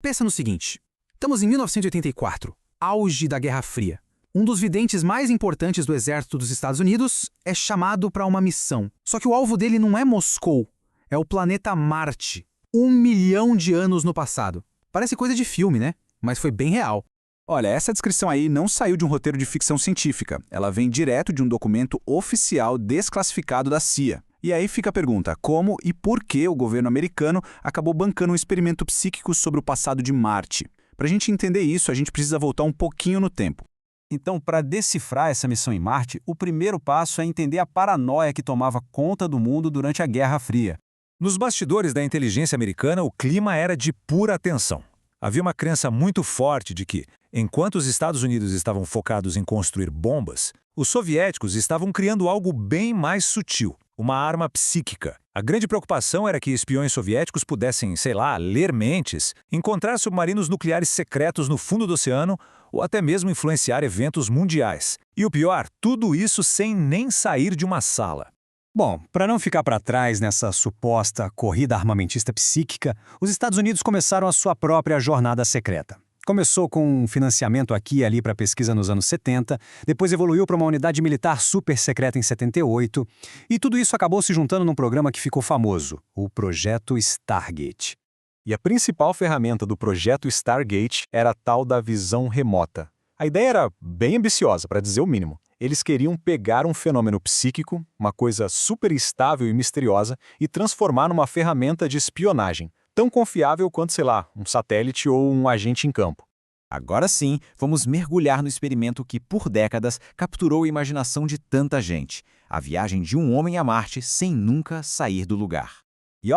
Pensa no seguinte, estamos em 1984, auge da Guerra Fria. Um dos videntes mais importantes do exército dos Estados Unidos é chamado para uma missão. Só que o alvo dele não é Moscou, é o planeta Marte. 1 milhão de anos no passado. Parece coisa de filme, né? Mas foi bem real. Olha, essa descrição aí não saiu de um roteiro de ficção científica. Ela vem direto de um documento oficial desclassificado da CIA. E aí fica a pergunta, como e por que o governo americano acabou bancando um experimento psíquico sobre o passado de Marte? Para a gente entender isso, a gente precisa voltar um pouquinho no tempo. Então, para decifrar essa missão em Marte, o primeiro passo é entender a paranoia que tomava conta do mundo durante a Guerra Fria. Nos bastidores da inteligência americana, o clima era de pura tensão. Havia uma crença muito forte de que, enquanto os Estados Unidos estavam focados em construir bombas, os soviéticos estavam criando algo bem mais sutil, uma arma psíquica. A grande preocupação era que espiões soviéticos pudessem, sei lá, ler mentes, encontrar submarinos nucleares secretos no fundo do oceano ou até mesmo influenciar eventos mundiais. E o pior, tudo isso sem nem sair de uma sala. Bom, para não ficar para trás nessa suposta corrida armamentista psíquica, os Estados Unidos começaram a sua própria jornada secreta. Começou com um financiamento aqui e ali para pesquisa nos anos 70, depois evoluiu para uma unidade militar super secreta em 78, e tudo isso acabou se juntando num programa que ficou famoso, o Projeto Stargate. E a principal ferramenta do Projeto Stargate era a tal da visão remota. A ideia era bem ambiciosa, para dizer o mínimo. Eles queriam pegar um fenômeno psíquico, uma coisa super estável e misteriosa, e transformar numa ferramenta de espionagem, tão confiável quanto, sei lá, um satélite ou um agente em campo. Agora sim, vamos mergulhar no experimento que, por décadas, capturou a imaginação de tanta gente. A viagem de um homem a Marte sem nunca sair do lugar. E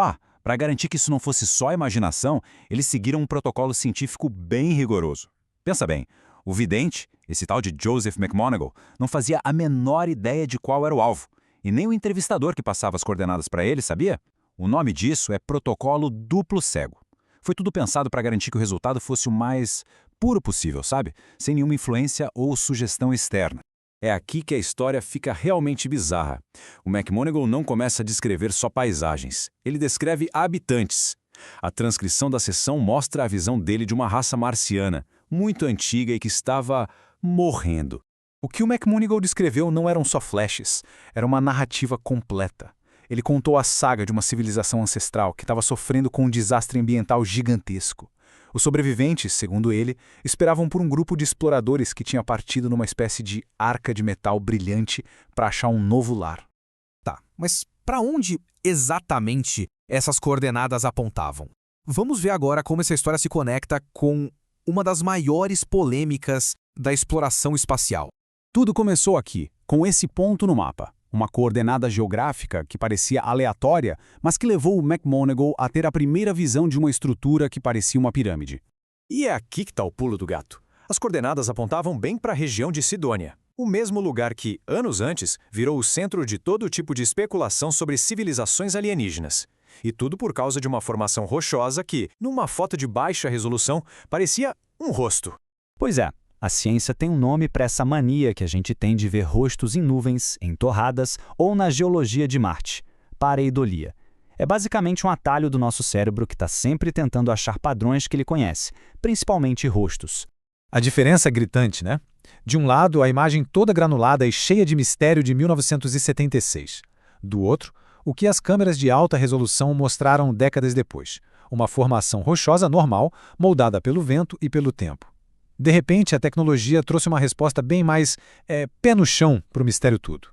para garantir que isso não fosse só imaginação, eles seguiram um protocolo científico bem rigoroso. Pensa bem, o vidente, esse tal de Joseph McMoneagle, não fazia a menor ideia de qual era o alvo. E nem o entrevistador que passava as coordenadas para ele, sabia? O nome disso é protocolo duplo cego. Foi tudo pensado para garantir que o resultado fosse o mais puro possível, sabe? Sem nenhuma influência ou sugestão externa. É aqui que a história fica realmente bizarra. O McMoneagle não começa a descrever só paisagens. Ele descreve habitantes. A transcrição da sessão mostra a visão dele de uma raça marciana, muito antiga e que estava morrendo. O que o McMoneagle descreveu não eram só flashes, era uma narrativa completa. Ele contou a saga de uma civilização ancestral que estava sofrendo com um desastre ambiental gigantesco. Os sobreviventes, segundo ele, esperavam por um grupo de exploradores que tinha partido numa espécie de arca de metal brilhante para achar um novo lar. Tá, mas para onde exatamente essas coordenadas apontavam? Vamos ver agora como essa história se conecta com uma das maiores polêmicas da exploração espacial. Tudo começou aqui, com esse ponto no mapa. Uma coordenada geográfica que parecia aleatória, mas que levou o McMoneagle a ter a primeira visão de uma estrutura que parecia uma pirâmide. E é aqui que está o pulo do gato. As coordenadas apontavam bem para a região de Sidônia, o mesmo lugar que, anos antes, virou o centro de todo tipo de especulação sobre civilizações alienígenas. E tudo por causa de uma formação rochosa que, numa foto de baixa resolução, parecia um rosto. Pois é. A ciência tem um nome para essa mania que a gente tem de ver rostos em nuvens, em torradas ou na geologia de Marte, pareidolia. É basicamente um atalho do nosso cérebro que está sempre tentando achar padrões que ele conhece, principalmente rostos. A diferença é gritante, né? De um lado, a imagem toda granulada e cheia de mistério de 1976. Do outro, o que as câmeras de alta resolução mostraram décadas depois. Uma formação rochosa normal, moldada pelo vento e pelo tempo. De repente, a tecnologia trouxe uma resposta bem mais pé no chão para o mistério todo.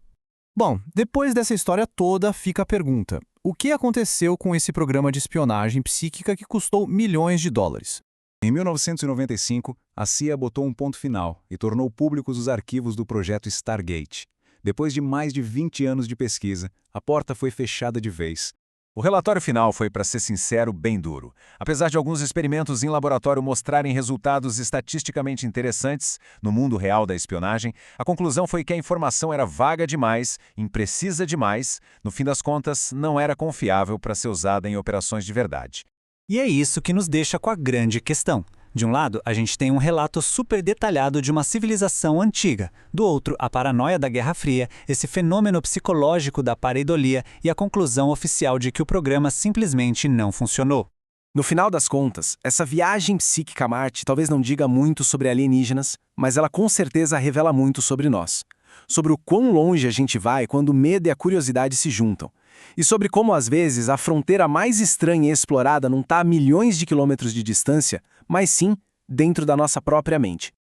Bom, depois dessa história toda, fica a pergunta. O que aconteceu com esse programa de espionagem psíquica que custou milhões de dólares? Em 1995, a CIA botou um ponto final e tornou públicos os arquivos do projeto Stargate. Depois de mais de 20 anos de pesquisa, a porta foi fechada de vez. O relatório final foi, para ser sincero, bem duro. Apesar de alguns experimentos em laboratório mostrarem resultados estatisticamente interessantes no mundo real da espionagem, a conclusão foi que a informação era vaga demais, imprecisa demais, no fim das contas, não era confiável para ser usada em operações de verdade. E é isso que nos deixa com a grande questão. De um lado, a gente tem um relato super detalhado de uma civilização antiga. Do outro, a paranoia da Guerra Fria, esse fenômeno psicológico da pareidolia e a conclusão oficial de que o programa simplesmente não funcionou. No final das contas, essa viagem psíquica a Marte talvez não diga muito sobre alienígenas, mas ela com certeza revela muito sobre nós. Sobre o quão longe a gente vai quando o medo e a curiosidade se juntam. E sobre como, às vezes, a fronteira mais estranha e explorada não está a milhões de quilômetros de distância, mas sim dentro da nossa própria mente.